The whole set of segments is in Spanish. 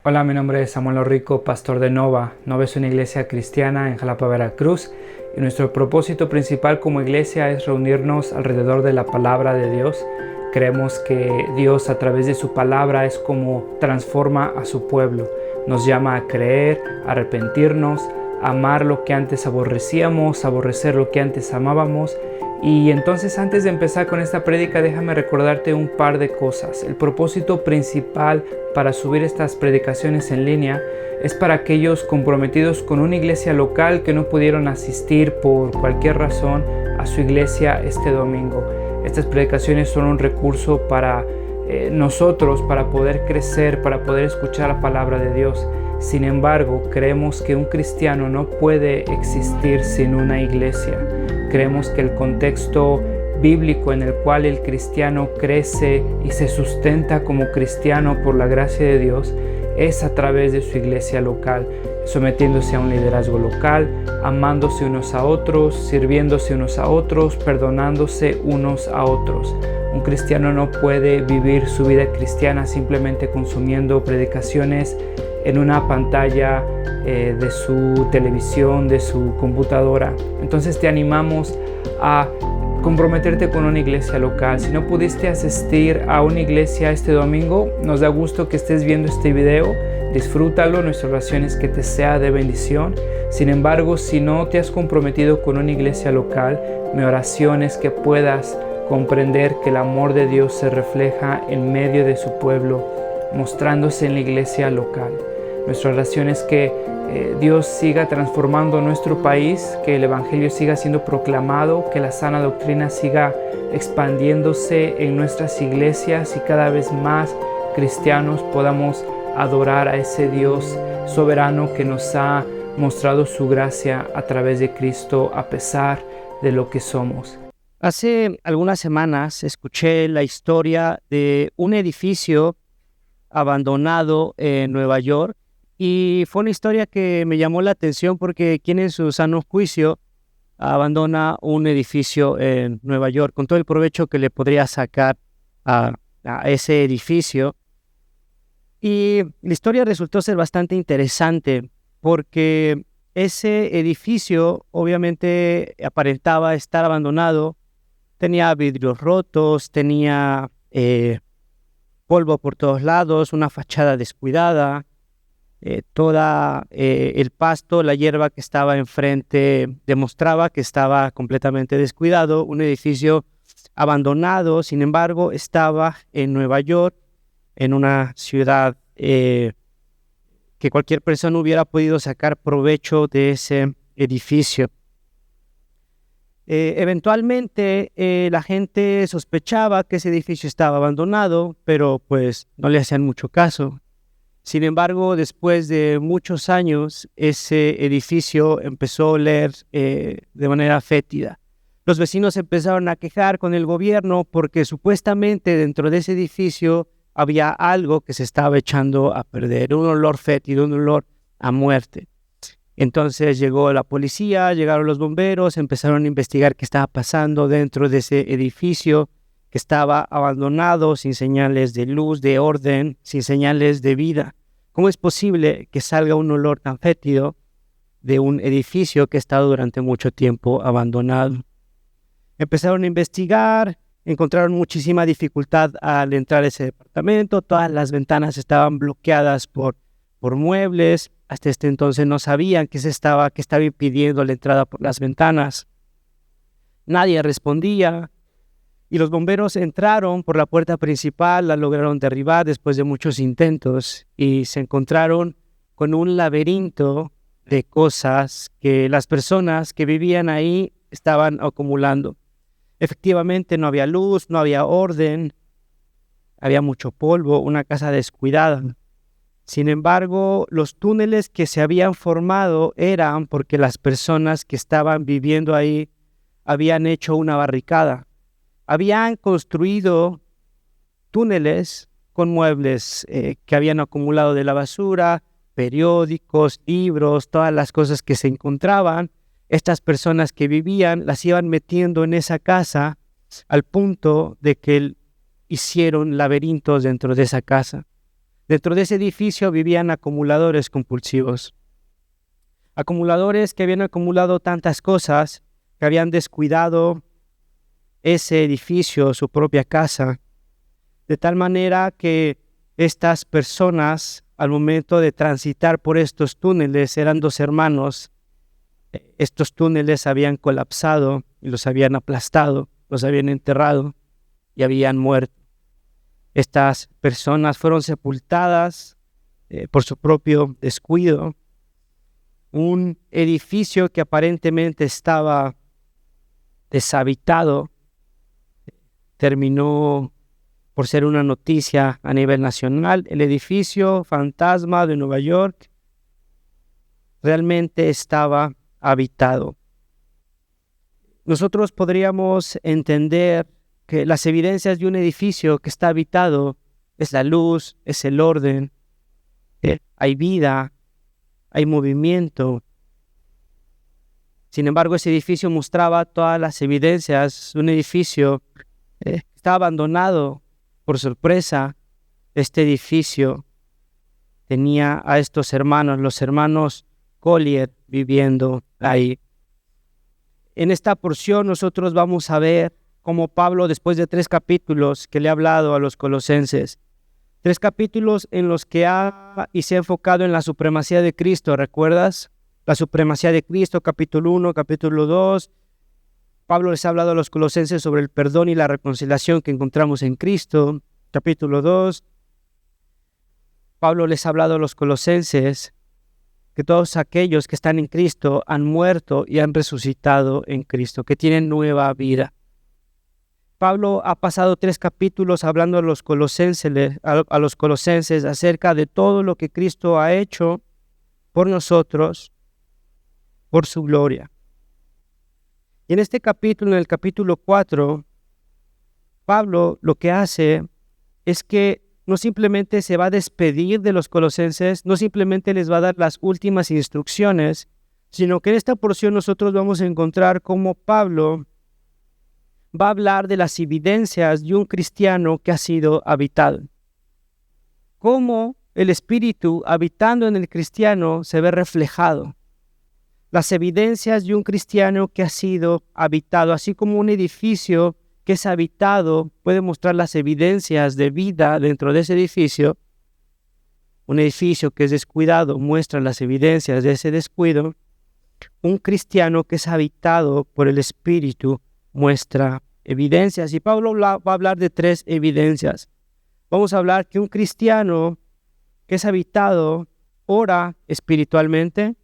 Hola, mi nombre es Samuel Rico, pastor de Nova. Nova es una iglesia cristiana en Jalapa, Veracruz, y nuestro propósito principal como iglesia es reunirnos alrededor de la palabra de Dios. Creemos que Dios a través de su palabra es como transforma a su pueblo. Nos llama a creer, a arrepentirnos, a amar lo que antes aborrecíamos, a aborrecer lo que antes amábamos. Y entonces, antes de empezar con esta prédica, déjame recordarte un par de cosas. El propósito principal para subir estas predicaciones en línea es para aquellos comprometidos con una iglesia local que no pudieron asistir por cualquier razón a su iglesia este domingo. Estas predicaciones son un recurso para nosotros, para poder crecer, para poder escuchar la palabra de Dios. Sin embargo, creemos que un cristiano no puede existir sin una iglesia. Creemos que el contexto bíblico en el cual el cristiano crece y se sustenta como cristiano por la gracia de Dios es a través de su iglesia local, sometiéndose a un liderazgo local, amándose unos a otros, sirviéndose unos a otros, perdonándose unos a otros. Un cristiano no puede vivir su vida cristiana simplemente consumiendo predicaciones en una pantalla de su televisión, de su computadora. Entonces te animamos a comprometerte con una iglesia local. Si no pudiste asistir a una iglesia este domingo, nos da gusto que estés viendo este video. Disfrútalo, nuestra oración es que te sea de bendición. Sin embargo, si no te has comprometido con una iglesia local, mi oración es que puedas comprender que el amor de Dios se refleja en medio de su pueblo, mostrándose en la iglesia local. Nuestra oración es que Dios siga transformando nuestro país, que el Evangelio siga siendo proclamado, que la sana doctrina siga expandiéndose en nuestras iglesias y cada vez más cristianos podamos adorar a ese Dios soberano que nos ha mostrado su gracia a través de Cristo a pesar de lo que somos. Hace algunas semanas escuché la historia de un edificio abandonado en Nueva York y fue una historia que me llamó la atención porque ¿quién en su sano juicio abandona un edificio en Nueva York con todo el provecho que le podría sacar a ese edificio? Y la historia resultó ser bastante interesante porque ese edificio obviamente aparentaba estar abandonado, tenía vidrios rotos, tenía polvo por todos lados, una fachada descuidada, el pasto, la hierba que estaba enfrente demostraba que estaba completamente descuidado, un edificio abandonado. Sin embargo, estaba en Nueva York, en una ciudad que cualquier persona hubiera podido sacar provecho de ese edificio. Eventualmente la gente sospechaba que ese edificio estaba abandonado, pero pues no le hacían mucho caso. Sin embargo, después de muchos años, ese edificio empezó a oler de manera fétida. Los vecinos empezaron a quejar con el gobierno porque supuestamente dentro de ese edificio había algo que se estaba echando a perder, un olor fétido, un olor a muerte. Entonces llegó la policía, llegaron los bomberos, empezaron a investigar qué estaba pasando dentro de ese edificio que estaba abandonado, sin señales de luz, de orden, sin señales de vida. ¿Cómo es posible que salga un olor tan fétido de un edificio que ha estado durante mucho tiempo abandonado? Empezaron a investigar, encontraron muchísima dificultad al entrar a ese departamento, todas las ventanas estaban bloqueadas por muebles. Hasta este entonces no sabían qué estaba impidiendo la entrada por las ventanas. Nadie respondía y los bomberos entraron por la puerta principal, la lograron derribar después de muchos intentos y se encontraron con un laberinto de cosas que las personas que vivían ahí estaban acumulando. Efectivamente no había luz, no había orden, había mucho polvo, una casa descuidada. Sin embargo, los túneles que se habían formado eran porque las personas que estaban viviendo ahí habían hecho una barricada. Habían construido túneles con muebles que habían acumulado de la basura, periódicos, libros, todas las cosas que se encontraban. Estas personas que vivían las iban metiendo en esa casa al punto de que hicieron laberintos dentro de esa casa. Dentro de ese edificio vivían acumuladores compulsivos. Acumuladores que habían acumulado tantas cosas, que habían descuidado ese edificio, su propia casa, de tal manera que estas personas, al momento de transitar por estos túneles, eran dos hermanos. Estos túneles habían colapsado y los habían aplastado, los habían enterrado y habían muerto. Estas personas fueron sepultadas por su propio descuido. Un edificio que aparentemente estaba deshabitado terminó por ser una noticia a nivel nacional. El edificio fantasma de Nueva York realmente estaba habitado. Nosotros podríamos entender que las evidencias de un edificio que está habitado es la luz, es el orden, hay vida, hay movimiento. Sin embargo, ese edificio mostraba todas las evidencias. Un edificio está abandonado. Por sorpresa, este edificio tenía a estos hermanos, los hermanos Collier, viviendo ahí. En esta porción nosotros vamos a ver cómo Pablo, después de 3 capítulos que le ha hablado a los colosenses, 3 capítulos en los que se ha enfocado en la supremacía de Cristo, ¿recuerdas? La supremacía de Cristo, capítulo 1, capítulo 2. Pablo les ha hablado a los colosenses sobre el perdón y la reconciliación que encontramos en Cristo, capítulo 2. Pablo les ha hablado a los colosenses que todos aquellos que están en Cristo han muerto y han resucitado en Cristo, que tienen nueva vida. Pablo ha pasado 3 capítulos hablando a los colosenses acerca de todo lo que Cristo ha hecho por nosotros, por su gloria. Y en este capítulo, en el capítulo 4, Pablo lo que hace es que no simplemente se va a despedir de los colosenses, no simplemente les va a dar las últimas instrucciones, sino que en esta porción nosotros vamos a encontrar cómo Pablo va a hablar de las evidencias de un cristiano que ha sido habitado. Cómo el Espíritu habitando en el cristiano se ve reflejado. Las evidencias de un cristiano que ha sido habitado, así como un edificio que es habitado puede mostrar las evidencias de vida dentro de ese edificio. Un edificio que es descuidado muestra las evidencias de ese descuido. Un cristiano que es habitado por el Espíritu muestra evidencias. Y Pablo va a hablar de 3 evidencias. Vamos a hablar que un cristiano que es habitado ora espiritualmente,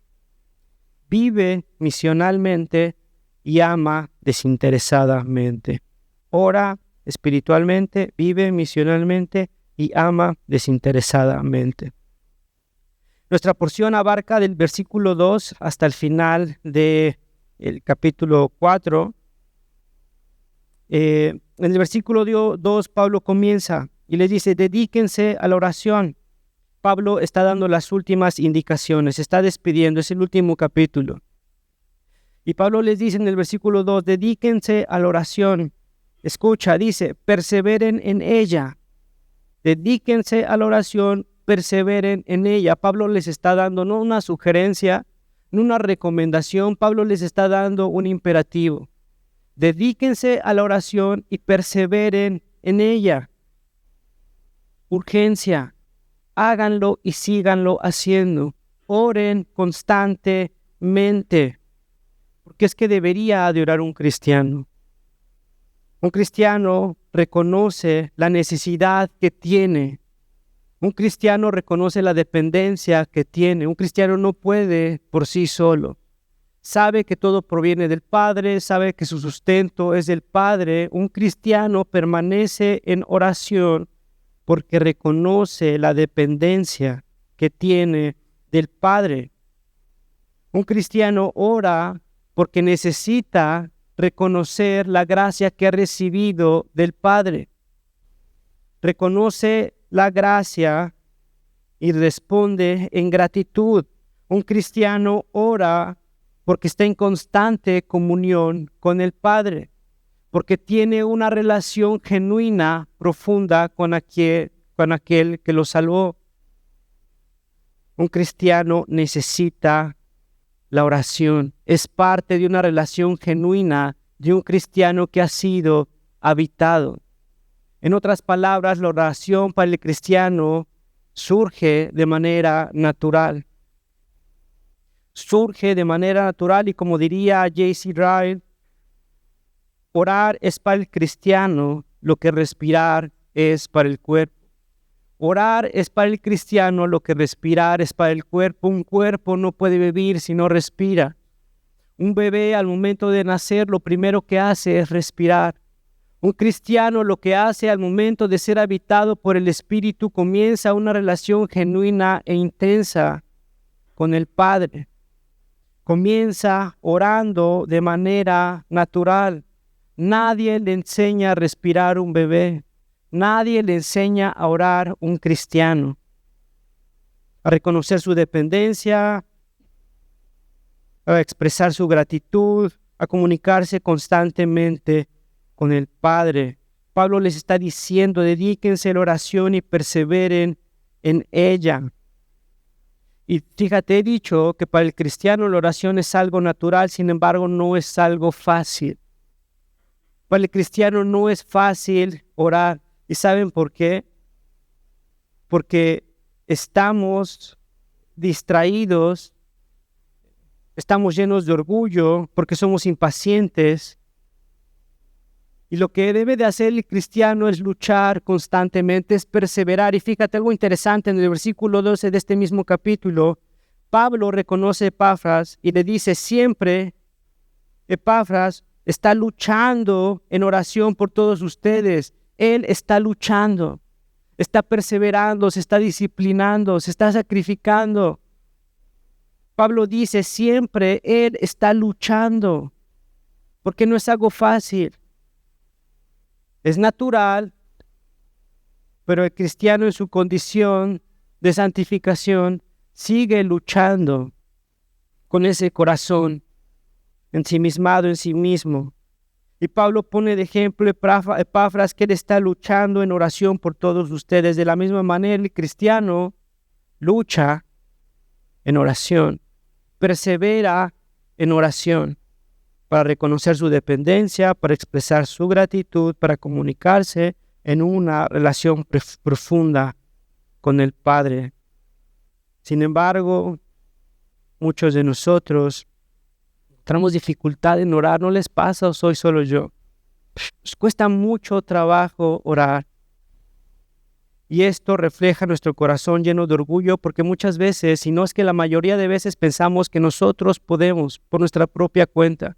vive misionalmente y ama desinteresadamente. Ora espiritualmente, vive misionalmente y ama desinteresadamente. Nuestra porción abarca del versículo 2 hasta el final del capítulo 4. En el versículo 2 Pablo comienza y les dice: dedíquense a la oración. Pablo está dando las últimas indicaciones, está despidiendo, es el último capítulo. Y Pablo les dice en el versículo 2, dedíquense a la oración. Escucha, dice, perseveren en ella. Dedíquense a la oración, perseveren en ella. Pablo les está dando no una sugerencia, no una recomendación, Pablo les está dando un imperativo. Dedíquense a la oración y perseveren en ella. Urgencia. Háganlo y síganlo haciendo. Oren constantemente. Porque es que debería de orar un cristiano. Un cristiano reconoce la necesidad que tiene. Un cristiano reconoce la dependencia que tiene. Un cristiano no puede por sí solo. Sabe que todo proviene del Padre, sabe que su sustento es del Padre. Un cristiano permanece en oración porque reconoce la dependencia que tiene del Padre. Un cristiano ora porque necesita reconocer la gracia que ha recibido del Padre. Reconoce la gracia y responde en gratitud. Un cristiano ora porque está en constante comunión con el Padre, porque tiene una relación genuina, profunda con aquel que lo salvó. Un cristiano necesita la oración. Es parte de una relación genuina de un cristiano que ha sido habitado. En otras palabras, la oración para el cristiano surge de manera natural. Surge de manera natural y como diría J.C. Ryle, orar es para el cristiano lo que respirar es para el cuerpo. Orar es para el cristiano lo que respirar es para el cuerpo. Un cuerpo no puede vivir si no respira. Un bebé al momento de nacer lo primero que hace es respirar. Un cristiano lo que hace al momento de ser habitado por el Espíritu comienza una relación genuina e intensa con el Padre. Comienza orando de manera natural. Nadie le enseña a respirar un bebé. Nadie le enseña a orar un cristiano. A reconocer su dependencia, a expresar su gratitud, a comunicarse constantemente con el Padre. Pablo les está diciendo, dedíquense a la oración y perseveren en ella. Y fíjate, he dicho que para el cristiano la oración es algo natural, sin embargo no es algo fácil. Para el cristiano no es fácil orar. ¿Y saben por qué? Porque estamos distraídos, estamos llenos de orgullo, porque somos impacientes. Y lo que debe de hacer el cristiano es luchar constantemente, es perseverar. Y fíjate algo interesante en el versículo 12 de este mismo capítulo. Pablo reconoce a Epafras y le dice siempre, Epafras está luchando en oración por todos ustedes. Él está luchando, está perseverando, se está disciplinando, se está sacrificando. Pablo dice siempre, Él está luchando, porque no es algo fácil. Es natural, pero el cristiano en su condición de santificación sigue luchando con ese corazón ensimismado en sí mismo. Y Pablo pone de ejemplo a Epafras que él está luchando en oración por todos ustedes. De la misma manera, el cristiano lucha en oración, persevera en oración para reconocer su dependencia, para expresar su gratitud, para comunicarse en una relación profunda con el Padre. Sin embargo, muchos de nosotros tenemos dificultad en orar. ¿No les pasa o soy solo yo? Nos cuesta mucho trabajo orar. Y esto refleja nuestro corazón lleno de orgullo porque muchas veces, si no es que la mayoría de veces pensamos que nosotros podemos por nuestra propia cuenta.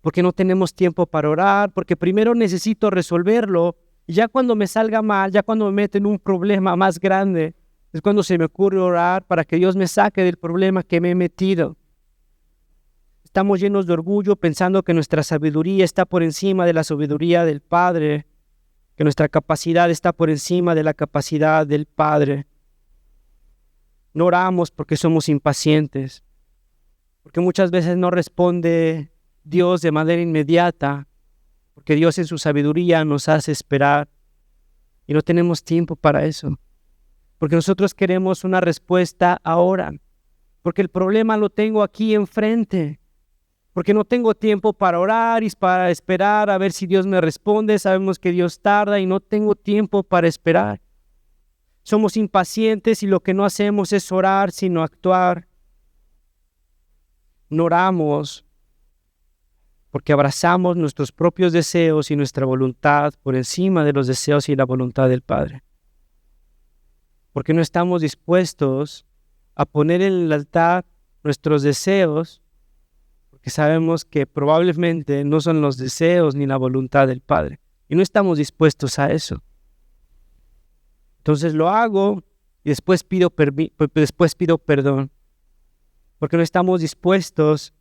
Porque no tenemos tiempo para orar, porque primero necesito resolverlo y ya cuando me salga mal, ya cuando me meto en un problema más grande, es cuando se me ocurre orar para que Dios me saque del problema que me he metido. Estamos llenos de orgullo pensando que nuestra sabiduría está por encima de la sabiduría del Padre, que nuestra capacidad está por encima de la capacidad del Padre. No oramos porque somos impacientes, porque muchas veces no responde Dios de manera inmediata, porque Dios en su sabiduría nos hace esperar y no tenemos tiempo para eso, porque nosotros queremos una respuesta ahora, porque el problema lo tengo aquí enfrente. Porque no tengo tiempo para orar y para esperar a ver si Dios me responde. Sabemos que Dios tarda y no tengo tiempo para esperar. Somos impacientes y lo que no hacemos es orar, sino actuar. No oramos porque abrazamos nuestros propios deseos y nuestra voluntad por encima de los deseos y la voluntad del Padre. Porque no estamos dispuestos a poner en el altar nuestros deseos, que sabemos que probablemente no son los deseos ni la voluntad del Padre. Y no estamos dispuestos a eso. Entonces lo hago y después pido perdón. Porque no estamos dispuestos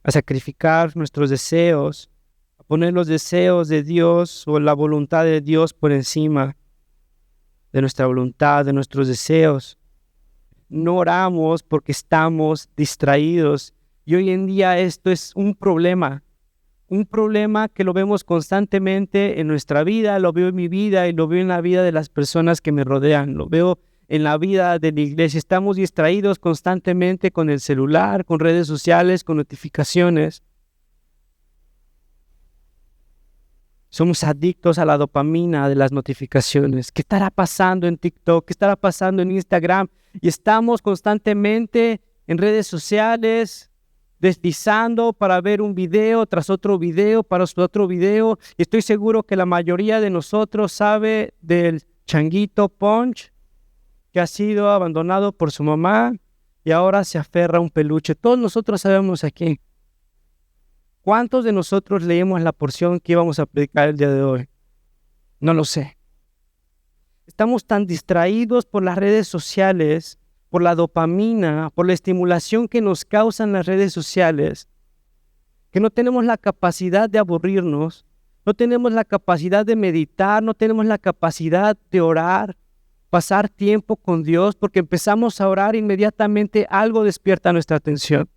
a sacrificar nuestros deseos, a poner los deseos de Dios o la voluntad de Dios por encima de nuestra voluntad, de nuestros deseos. No oramos porque estamos distraídos. Y hoy en día esto es un problema que lo vemos constantemente en nuestra vida, lo veo en mi vida y lo veo en la vida de las personas que me rodean, lo veo en la vida de la iglesia. Estamos distraídos constantemente con el celular, con redes sociales, con notificaciones. Somos adictos a la dopamina de las notificaciones. ¿Qué estará pasando en TikTok? ¿Qué estará pasando en Instagram? Y estamos constantemente en redes sociales, deslizando para ver un video tras otro video, para otro video. Y estoy seguro que la mayoría de nosotros sabe del changuito Punch, que ha sido abandonado por su mamá y ahora se aferra a un peluche. Todos nosotros sabemos aquí. ¿Cuántos de nosotros leímos la porción que íbamos a predicar el día de hoy? No lo sé. Estamos tan distraídos por las redes sociales, por la dopamina, por la estimulación que nos causan las redes sociales, que no tenemos la capacidad de aburrirnos, no tenemos la capacidad de meditar, no tenemos la capacidad de orar, pasar tiempo con Dios, porque empezamos a orar inmediatamente algo despierta nuestra atención.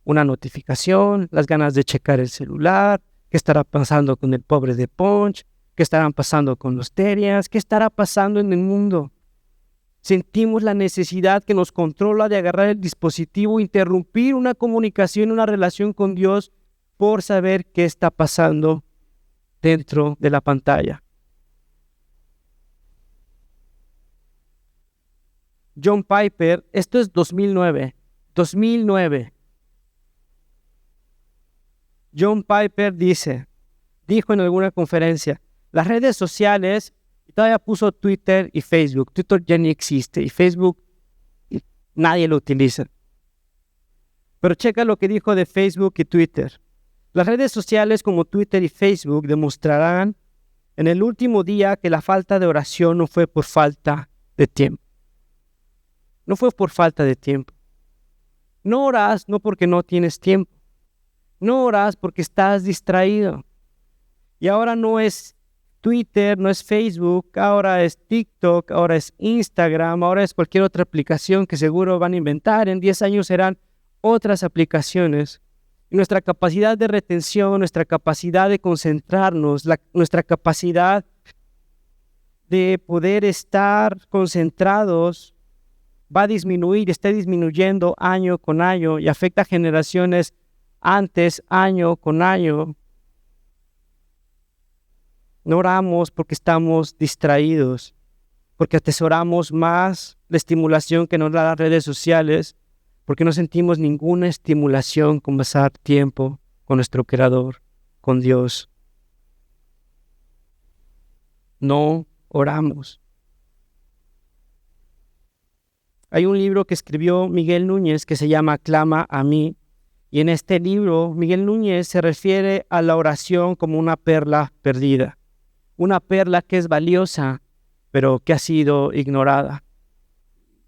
Una notificación, las ganas de checar el celular, qué estará pasando con el pobre de Punch, qué estarán pasando con los Terians, qué estará pasando en el mundo. Sentimos la necesidad que nos controla de agarrar el dispositivo, interrumpir una comunicación, una relación con Dios por saber qué está pasando dentro de la pantalla. John Piper, esto es 2009. John Piper dijo en alguna conferencia, las redes sociales, y todavía puso Twitter y Facebook. Twitter ya ni existe y Facebook nadie lo utiliza. Pero checa lo que dijo de Facebook y Twitter. Las redes sociales como Twitter y Facebook demostrarán en el último día que la falta de oración no fue por falta de tiempo. No fue por falta de tiempo. No oras no porque no tienes tiempo. No oras porque estás distraído. Y ahora no es Twitter, no es Facebook, ahora es TikTok, ahora es Instagram, ahora es cualquier otra aplicación que seguro van a inventar. En 10 años serán otras aplicaciones. Y nuestra capacidad de retención, nuestra capacidad de concentrarnos, nuestra capacidad de poder estar concentrados va a disminuir, está disminuyendo año con año y afecta a generaciones antes, año con año. No oramos porque estamos distraídos, porque atesoramos más la estimulación que nos da las redes sociales, porque no sentimos ninguna estimulación con pasar tiempo con nuestro Creador, con Dios. No oramos. Hay un libro que escribió Miguel Núñez que se llama Clama a mí. Y en este libro, Miguel Núñez se refiere a la oración como una perla perdida. Una perla que es valiosa, pero que ha sido ignorada.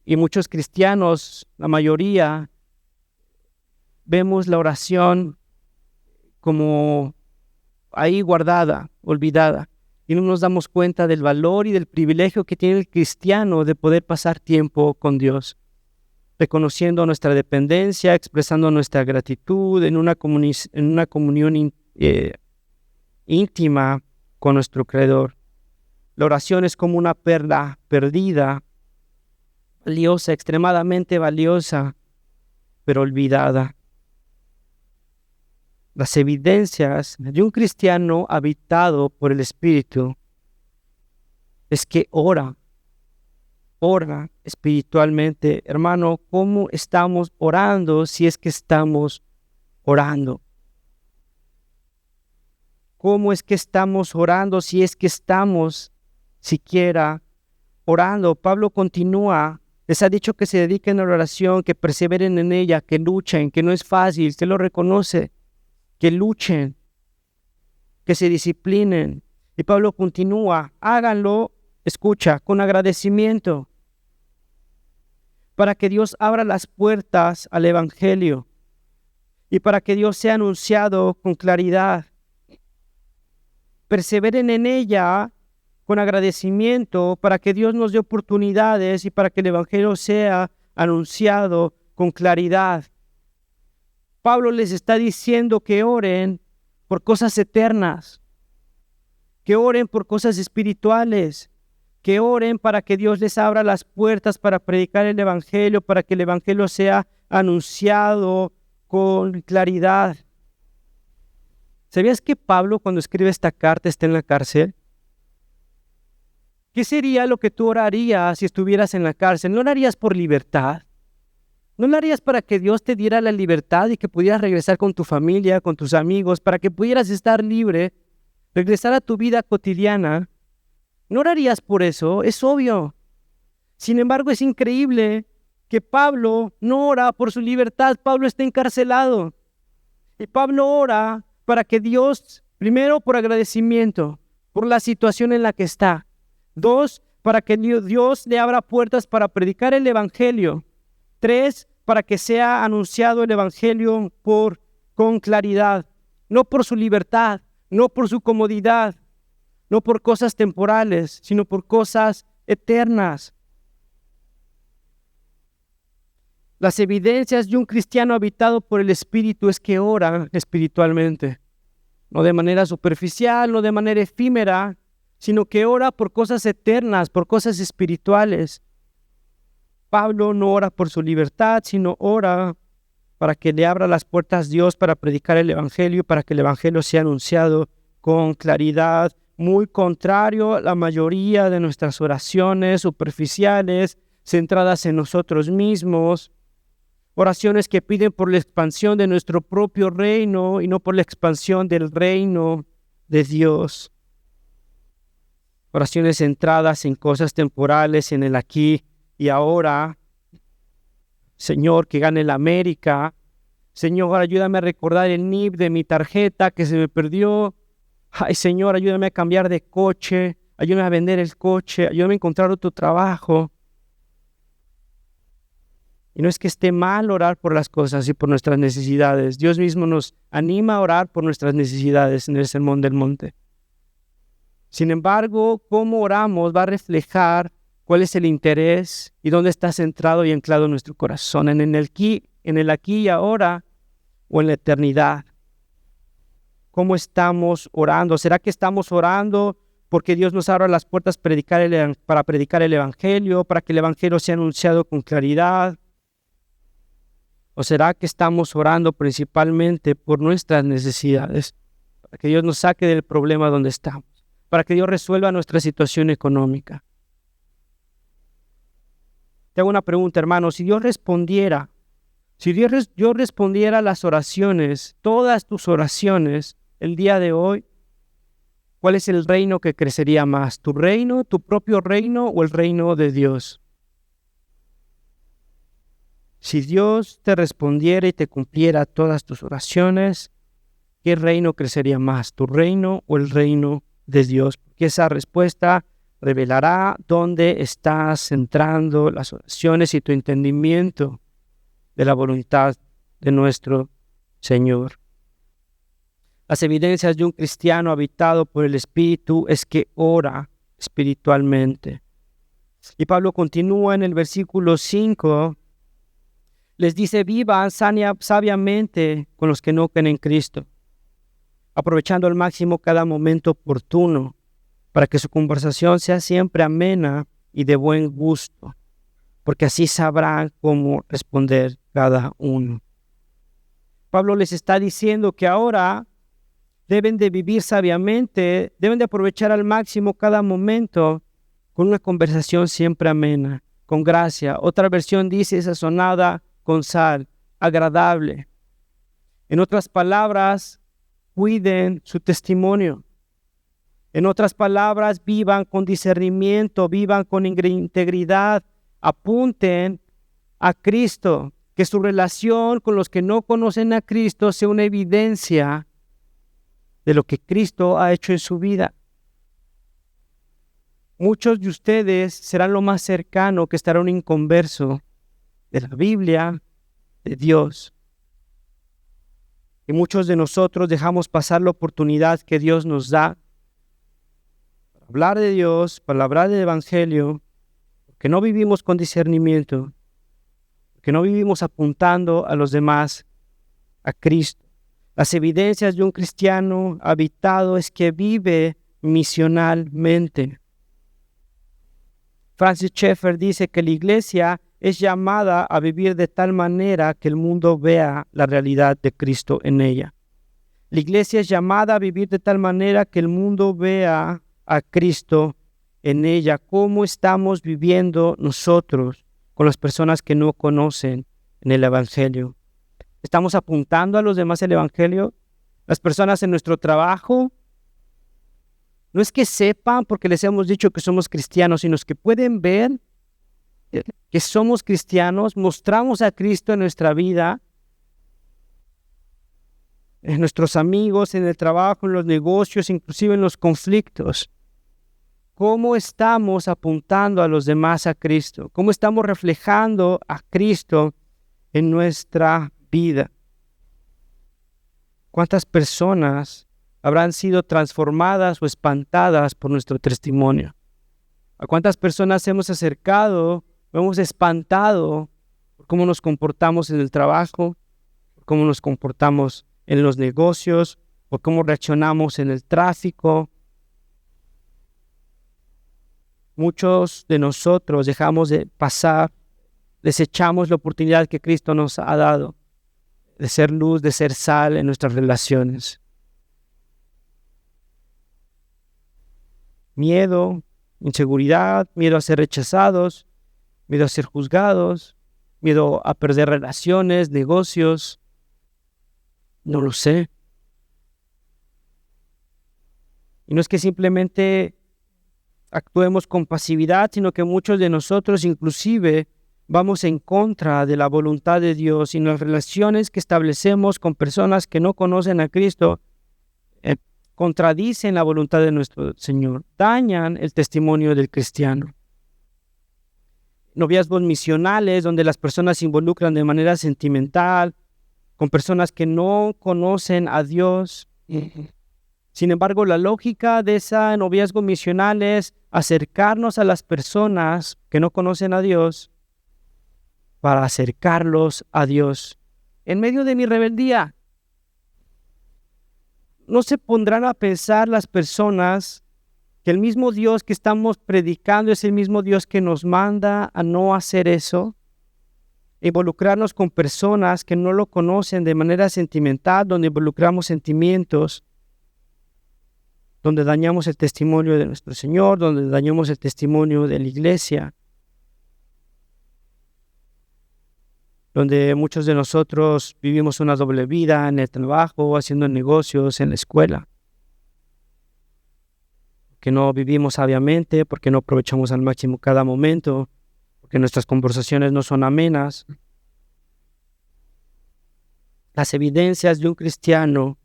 Y muchos cristianos, la mayoría, vemos la oración como ahí guardada, olvidada. Y no nos damos cuenta del valor y del privilegio que tiene el cristiano de poder pasar tiempo con Dios, reconociendo nuestra dependencia, expresando nuestra gratitud en una comunión íntima con nuestro Creador. La oración es como una perla perdida, valiosa, extremadamente valiosa, pero olvidada. Las evidencias de un cristiano habitado por el Espíritu es que ora espiritualmente. Hermano, ¿cómo estamos orando si es que estamos orando? ¿Cómo es que estamos orando si es que estamos siquiera orando? Pablo continúa, les ha dicho que se dediquen a la oración, que perseveren en ella, que luchen, que no es fácil, que lo reconoce, que luchen, que se disciplinen. Y Pablo continúa, háganlo, escucha, con agradecimiento, para que Dios abra las puertas al Evangelio y para que Dios sea anunciado con claridad. Perseveren en ella con agradecimiento para que Dios nos dé oportunidades y para que el Evangelio sea anunciado con claridad. Pablo les está diciendo que oren por cosas eternas, que oren por cosas espirituales, que oren para que Dios les abra las puertas para predicar el Evangelio, para que el Evangelio sea anunciado con claridad. ¿Sabías que Pablo, cuando escribe esta carta, está en la cárcel? ¿Qué sería lo que tú orarías si estuvieras en la cárcel? ¿No orarías por libertad? ¿No lo harías para que Dios te diera la libertad y que pudieras regresar con tu familia, con tus amigos, para que pudieras estar libre, regresar a tu vida cotidiana? ¿No orarías por eso? Es obvio. Sin embargo, es increíble que Pablo no ora por su libertad. Pablo está encarcelado. Y Pablo ora para que Dios, primero por agradecimiento, por la situación en la que está. 2, para que Dios le abra puertas para predicar el Evangelio. 3, para que sea anunciado el Evangelio con claridad, no por su libertad, no por su comodidad, no por cosas temporales, sino por cosas eternas. Las evidencias de un cristiano habitado por el Espíritu es que ora espiritualmente, no de manera superficial, no de manera efímera, sino que ora por cosas eternas, por cosas espirituales. Pablo no ora por su libertad, sino ora para que le abra las puertas Dios para predicar el Evangelio, para que el Evangelio sea anunciado con claridad, muy contrario a la mayoría de nuestras oraciones superficiales, centradas en nosotros mismos, oraciones que piden por la expansión de nuestro propio reino y no por la expansión del reino de Dios. Oraciones centradas en cosas temporales, en el aquí y ahora. Señor, que gane el América. Señor, ayúdame a recordar el NIP de mi tarjeta que se me perdió. Ay, Señor, ayúdame a cambiar de coche. Ayúdame a vender el coche. Ayúdame a encontrar otro trabajo. Y no es que esté mal orar por las cosas y por nuestras necesidades. Dios mismo nos anima a orar por nuestras necesidades en el Sermón del Monte. Sin embargo, cómo oramos va a reflejar cuál es el interés y dónde está centrado y anclado nuestro corazón, en el aquí y ahora o en la eternidad. ¿Cómo estamos orando? ¿Será que estamos orando porque Dios nos abra las puertas para predicar el Evangelio, para que el Evangelio sea anunciado con claridad? ¿O será que estamos orando principalmente por nuestras necesidades, para que Dios nos saque del problema donde estamos, para que Dios resuelva nuestra situación económica? Te hago una pregunta, hermano. Si Dios respondiera a las oraciones, todas tus oraciones, el día de hoy, ¿cuál es el reino que crecería más? ¿Tu reino, tu propio reino o el reino de Dios? Si Dios te respondiera y te cumpliera todas tus oraciones, ¿qué reino crecería más? ¿Tu reino o el reino de Dios? Porque esa respuesta revelará dónde estás centrando las oraciones y tu entendimiento de la voluntad de nuestro Señor. Las evidencias de un cristiano habitado por el Espíritu es que ora espiritualmente. Y Pablo continúa en el versículo 5, les dice: vivan sabiamente con los que no creen en Cristo, aprovechando al máximo cada momento oportuno, para que su conversación sea siempre amena y de buen gusto, porque así sabrán cómo responder cada uno. Pablo les está diciendo que ahora deben de vivir sabiamente, deben de aprovechar al máximo cada momento con una conversación siempre amena, con gracia. Otra versión dice sazonada con sal, agradable. En otras palabras, cuiden su testimonio. En otras palabras, vivan con discernimiento, vivan con integridad, apunten a Cristo, que su relación con los que no conocen a Cristo sea una evidencia de lo que Cristo ha hecho en su vida. Muchos de ustedes serán lo más cercano que estará un inconverso de la Biblia, de Dios. Y muchos de nosotros dejamos pasar la oportunidad que Dios nos da para hablar de Dios, para hablar del Evangelio, porque no vivimos con discernimiento, porque no vivimos apuntando a los demás a Cristo. Las evidencias de un cristiano habitado es que vive misionalmente. Francis Schaeffer dice que la iglesia es llamada a vivir de tal manera que el mundo vea la realidad de Cristo en ella. La iglesia es llamada a vivir de tal manera que el mundo vea a Cristo en ella. ¿Cómo estamos viviendo nosotros con las personas que no conocen en el Evangelio? ¿Estamos apuntando a los demás el Evangelio? Las personas en nuestro trabajo, no es que sepan porque les hemos dicho que somos cristianos, sino que pueden ver que somos cristianos, mostramos a Cristo en nuestra vida, en nuestros amigos, en el trabajo, en los negocios, inclusive en los conflictos. ¿Cómo estamos apuntando a los demás a Cristo? ¿Cómo estamos reflejando a Cristo en nuestra vida? ¿Cuántas personas habrán sido transformadas o espantadas por nuestro testimonio? ¿A cuántas personas hemos acercado o hemos espantado por cómo nos comportamos en el trabajo, por cómo nos comportamos en los negocios, por cómo reaccionamos en el tráfico? Muchos de nosotros dejamos de pasar, desechamos la oportunidad que Cristo nos ha dado de ser luz, de ser sal en nuestras relaciones. Miedo, inseguridad, miedo a ser rechazados, miedo a ser juzgados, miedo a perder relaciones, negocios. No lo sé. Y no es que simplemente actuemos con pasividad, sino que muchos de nosotros inclusive vamos en contra de la voluntad de Dios, y las relaciones que establecemos con personas que no conocen a Cristo contradicen la voluntad de nuestro Señor, dañan el testimonio del cristiano. Noviazgos misionales donde las personas se involucran de manera sentimental con personas que no conocen a Dios. Sin embargo, la lógica de ese noviazgo misional es acercarnos a las personas que no conocen a Dios para acercarlos a Dios. En medio de mi rebeldía, ¿no se pondrán a pensar las personas que el mismo Dios que estamos predicando es el mismo Dios que nos manda a no hacer eso? Involucrarnos con personas que no lo conocen de manera sentimental, donde involucramos sentimientos, donde dañamos el testimonio de nuestro Señor, donde dañamos el testimonio de la iglesia, donde muchos de nosotros vivimos una doble vida en el trabajo, haciendo negocios, en la escuela, que no vivimos sabiamente, porque no aprovechamos al máximo cada momento, porque nuestras conversaciones no son amenas. Las evidencias de un cristiano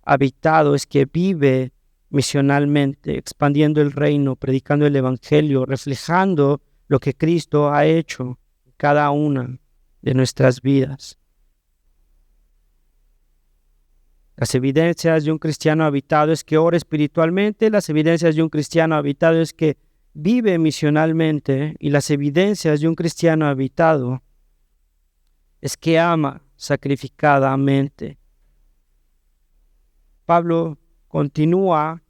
habitado es que vive misionalmente, expandiendo el reino, predicando el evangelio, reflejando lo que Cristo ha hecho en cada una de nuestras vidas. Las evidencias de un cristiano habitado es que ora espiritualmente, las evidencias de un cristiano habitado es que vive misionalmente, y las evidencias de un cristiano habitado es que ama sacrificadamente. Pablo continúa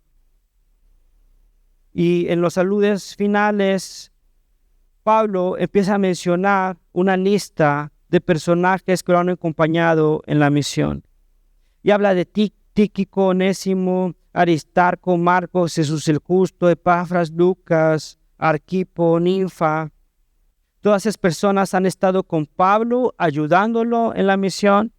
y en los saludes finales Pablo empieza a mencionar una lista de personajes que lo han acompañado en la misión. Y habla de Tíquico, Onésimo, Aristarco, Marcos, Jesús el Justo, Epafras, Lucas, Arquipo, Ninfa. Todas esas personas han estado con Pablo ayudándolo en la misión.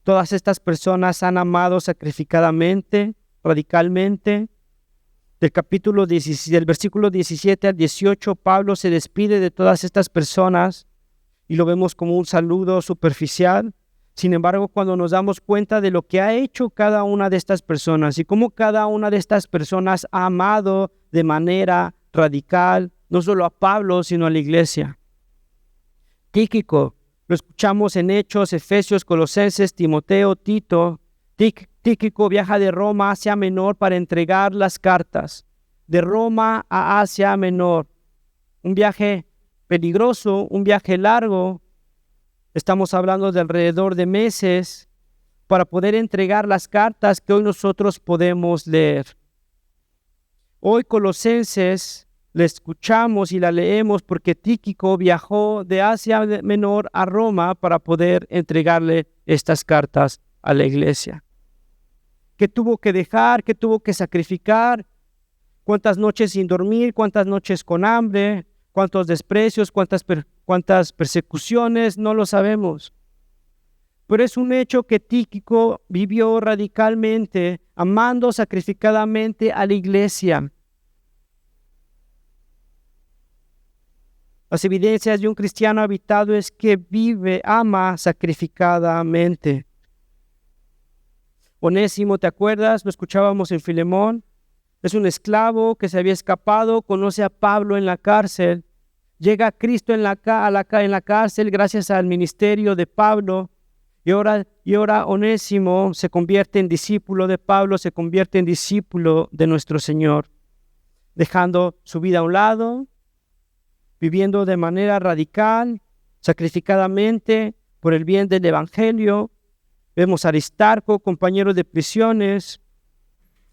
Todas estas personas han amado sacrificadamente, radicalmente. Del versículo 17 al 18, Pablo se despide de todas estas personas y lo vemos como un saludo superficial. Sin embargo, cuando nos damos cuenta de lo que ha hecho cada una de estas personas y cómo cada una de estas personas ha amado de manera radical, no solo a Pablo, sino a la iglesia. Tíquico, lo escuchamos en Hechos, Efesios, Colosenses, Timoteo, Tito. Tíquico viaja de Roma a Asia Menor para entregar las cartas. De Roma a Asia Menor. Un viaje peligroso, un viaje largo. Estamos hablando de alrededor de meses para poder entregar las cartas que hoy nosotros podemos leer. Hoy Colosenses la escuchamos y la leemos porque Tíquico viajó de Asia Menor a Roma para poder entregarle estas cartas a la iglesia. ¿Qué tuvo que dejar? ¿Qué tuvo que sacrificar? ¿Cuántas noches sin dormir? ¿Cuántas noches con hambre? ¿Cuántos desprecios? ¿Cuántas persecuciones? No lo sabemos. Pero es un hecho que Tíquico vivió radicalmente, amando sacrificadamente a la iglesia. Las evidencias de un cristiano habitado es que ama sacrificadamente. Onésimo, ¿te acuerdas? Lo escuchábamos en Filemón. Es un esclavo que se había escapado, conoce a Pablo en la cárcel, llega a Cristo en la cárcel gracias al ministerio de Pablo, y ahora Onésimo se convierte en discípulo de Pablo, se convierte en discípulo de nuestro Señor, dejando su vida a un lado, viviendo de manera radical, sacrificadamente, por el bien del Evangelio. Vemos a Aristarco, compañero de prisiones.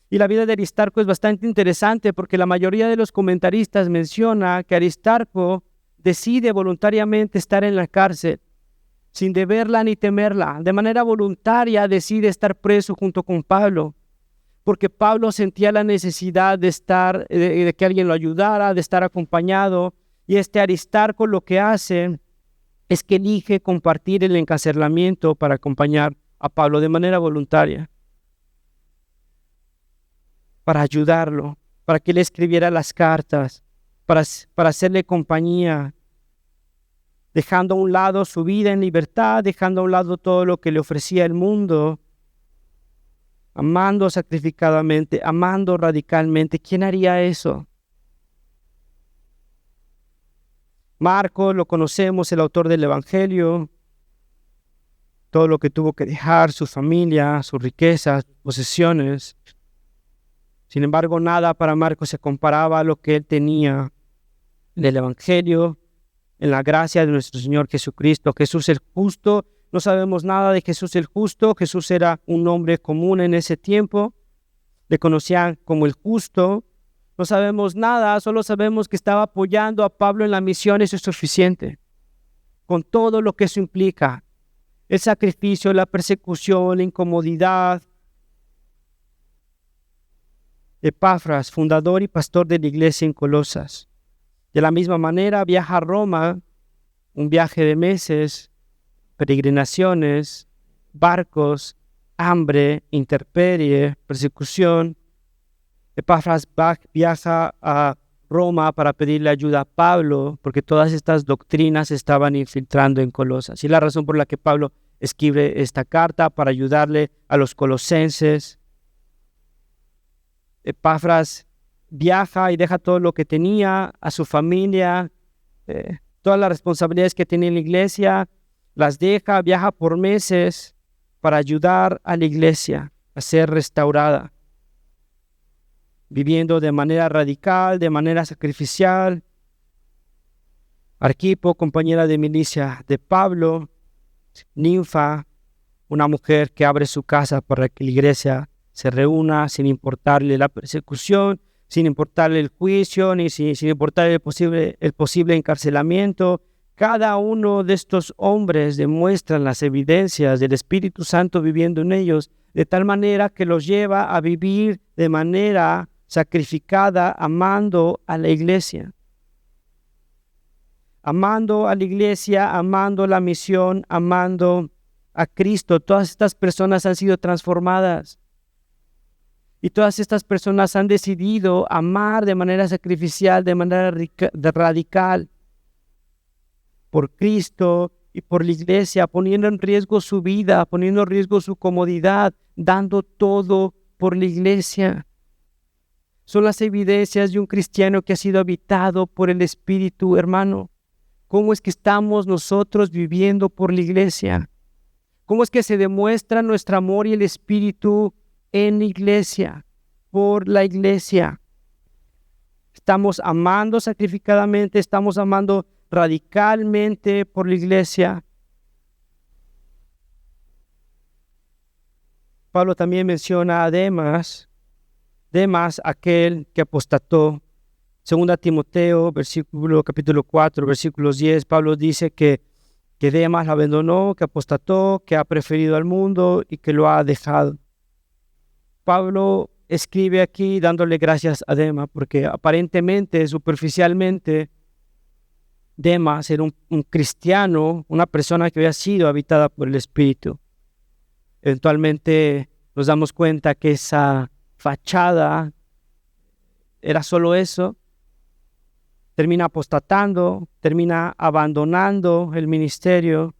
Y la vida de Aristarco es bastante interesante porque la mayoría de los comentaristas menciona que Aristarco decide voluntariamente estar en la cárcel, sin deberla ni temerla. De manera voluntaria decide estar preso junto con Pablo, porque Pablo sentía la necesidad de que alguien lo ayudara, de estar acompañado. Y Aristarco lo que hace es que elige compartir el encarcelamiento para acompañar a Pablo de manera voluntaria, para ayudarlo, para que él escribiera las cartas, para hacerle compañía, dejando a un lado su vida en libertad, dejando a un lado todo lo que le ofrecía el mundo, amando sacrificadamente, amando radicalmente. ¿Quién haría eso? Marcos, lo conocemos, el autor del Evangelio, todo lo que tuvo que dejar, su familia, sus riquezas, posesiones. Sin embargo, nada para Marcos se comparaba a lo que él tenía en el Evangelio, en la gracia de nuestro Señor Jesucristo. Jesús el justo, no sabemos nada de Jesús el justo. Jesús era un nombre común en ese tiempo, le conocían como el justo. No sabemos nada, solo sabemos que estaba apoyando a Pablo en la misión. Eso es suficiente, con todo lo que eso implica: el sacrificio, la persecución, la incomodidad. Epafras, fundador y pastor de la iglesia en Colosas. De la misma manera viaja a Roma, un viaje de meses, peregrinaciones, barcos, hambre, intemperie, persecución. Epafras viaja a Roma para pedirle ayuda a Pablo, porque todas estas doctrinas se estaban infiltrando en Colosas. Y la razón por la que Pablo escribe esta carta, para ayudarle a los colosenses. Epafras viaja y deja todo lo que tenía, a su familia, todas las responsabilidades que tenía en la iglesia, las deja, viaja por meses para ayudar a la iglesia a ser restaurada, viviendo de manera radical, de manera sacrificial. Arquipo, compañera de milicia de Pablo. Ninfa, una mujer que abre su casa para que la iglesia se reúna sin importarle la persecución, sin importarle el juicio, ni sin importarle el posible encarcelamiento. Cada uno de estos hombres demuestran las evidencias del Espíritu Santo viviendo en ellos, de tal manera que los lleva a vivir de manera sacrificada, amando a la iglesia. Amando a la iglesia, amando la misión, amando a Cristo. Todas estas personas han sido transformadas. Y todas estas personas han decidido amar de manera sacrificial, de manera radical, por Cristo y por la iglesia, poniendo en riesgo su vida, poniendo en riesgo su comodidad, dando todo por la iglesia. Son las evidencias de un cristiano que ha sido habitado por el Espíritu, hermano. ¿Cómo es que estamos nosotros viviendo por la iglesia? ¿Cómo es que se demuestra nuestro amor y el Espíritu en la iglesia, por la iglesia? Estamos amando sacrificadamente, estamos amando radicalmente por la iglesia. Pablo también menciona a Demas, aquel que apostató, Segunda Timoteo, capítulo 4, versículos 10, Pablo dice que Demas lo abandonó, que apostató, que ha preferido al mundo y que lo ha dejado. Pablo escribe aquí dándole gracias a Demas, porque aparentemente, superficialmente, Demas era un cristiano, una persona que había sido habitada por el Espíritu. Eventualmente nos damos cuenta que esa fachada era solo eso. Termina apostatando, termina abandonando el ministerio.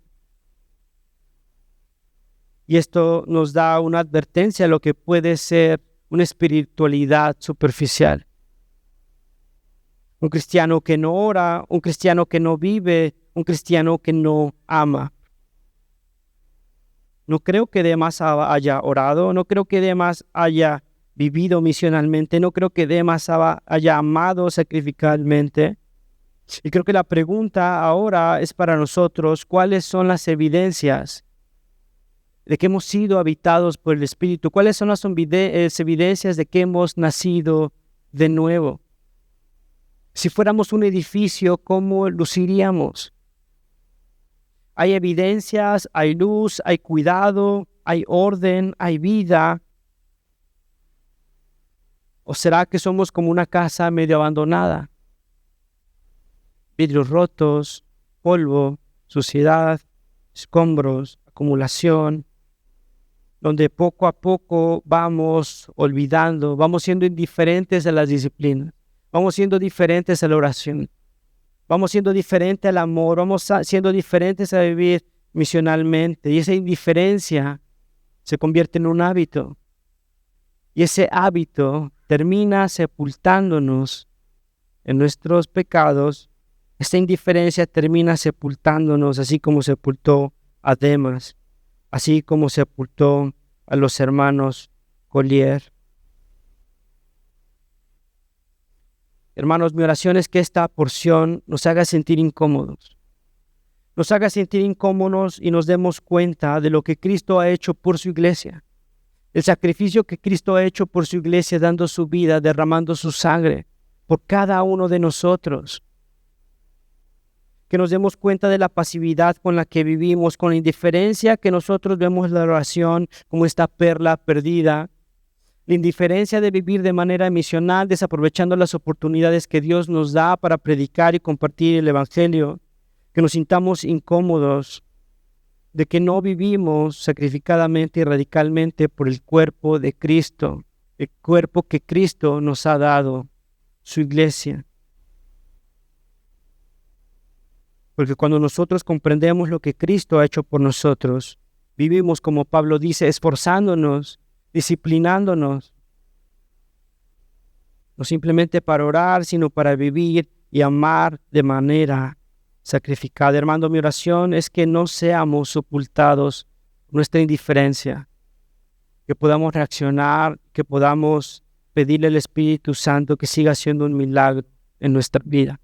Y esto nos da una advertencia de lo que puede ser una espiritualidad superficial. Un cristiano que no ora, un cristiano que no vive, un cristiano que no ama. No creo que Demas haya orado, no creo que Demas haya vivido misionalmente, no creo que Demas haya amado sacrificalmente. Y creo que la pregunta ahora es para nosotros: ¿cuáles son las evidencias de que hemos sido habitados por el Espíritu? ¿Cuáles son las evidencias de que hemos nacido de nuevo? Si fuéramos un edificio, ¿cómo luciríamos? Hay evidencias, hay luz, hay cuidado, hay orden, hay vida. ¿O será que somos como una casa medio abandonada? Vidrios rotos, polvo, suciedad, escombros, acumulación, donde poco a poco vamos olvidando, vamos siendo indiferentes a las disciplinas, vamos siendo diferentes a la oración, vamos siendo diferentes al amor, vamos siendo diferentes a vivir misionalmente, y esa indiferencia se convierte en un hábito, y ese hábito termina sepultándonos en nuestros pecados. Esta indiferencia termina sepultándonos, así como sepultó a Demas, así como sepultó a los hermanos Collier. Hermanos, mi oración es que esta porción nos haga sentir incómodos. Nos haga sentir incómodos y nos demos cuenta de lo que Cristo ha hecho por su iglesia. El sacrificio que Cristo ha hecho por su iglesia, dando su vida, derramando su sangre por cada uno de nosotros. Que nos demos cuenta de la pasividad con la que vivimos, con la indiferencia que nosotros vemos la oración como esta perla perdida. La indiferencia de vivir de manera misional, desaprovechando las oportunidades que Dios nos da para predicar y compartir el Evangelio. Que nos sintamos incómodos de que no vivimos sacrificadamente y radicalmente por el cuerpo de Cristo, el cuerpo que Cristo nos ha dado, su iglesia. Porque cuando nosotros comprendemos lo que Cristo ha hecho por nosotros, vivimos, como Pablo dice, esforzándonos, disciplinándonos, no simplemente para orar, sino para vivir y amar de manera sacrificada. Hermano, mi oración es que no seamos sepultados por nuestra indiferencia, que podamos reaccionar, que podamos pedirle al Espíritu Santo que siga haciendo un milagro en nuestra vida.